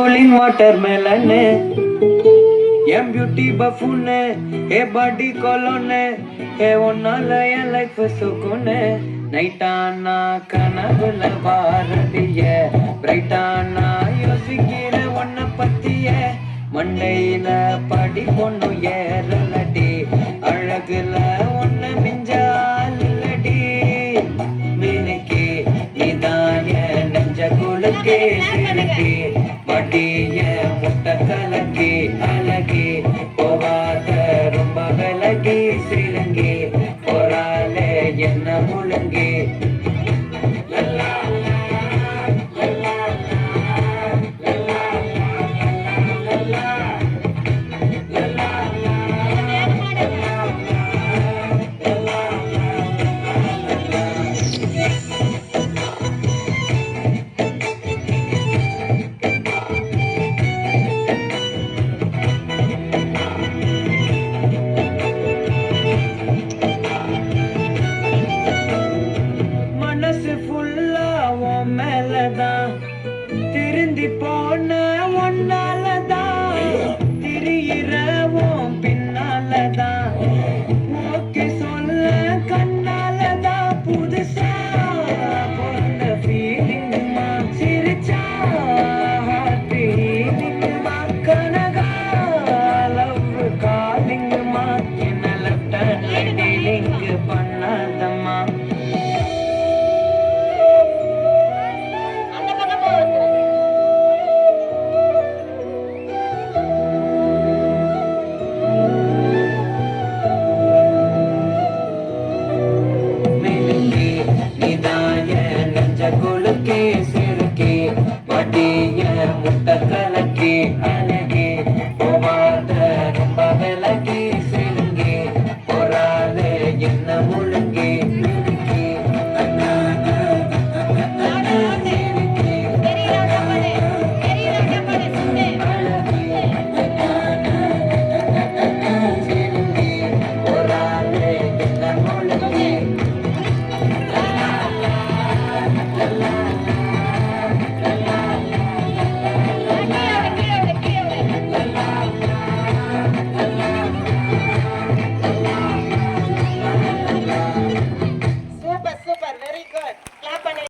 cooling water melon என் beauty பஃபூனு ஏ பாடி கொலோனு ஏ ஒன்னால என் life சுக்குனு நைட்டானா கனவுல பாரதிய பிரைட்டானா யோசிக்கிற ஒன்ன பத்திய மண்டையில படி பொண்ணு ஏறலடி அழகுல ஒன்ன மிஞ்சாலடி மினுக்கி நீதாய நெஞ்ச குலுக்கி சிறுக்கி மடிய முட்டை கலக்கி அழகி போவாத ரொம்ப விலகி சிறுங்கி போறாலே என்ன முழுங்கி மனசு ஃபுல்லா உன் மேலதான் திருந்தி போன ஒன்னாலதான் திரியிற உன் பின்னாலதான் ஓகே சொல்ல கண்ணாலதான் புதுசா பொண்ண ஃபீலிங்குமா சிரிச்சா ஃபீலிங்குமா கனகா லவ் காலிங்குமா என்ன லெஃப்ட் ஹேண்ட் டீலிங் பண்ணாதம்மா குலுக்கி சிறுக்கி மடிய முட்டை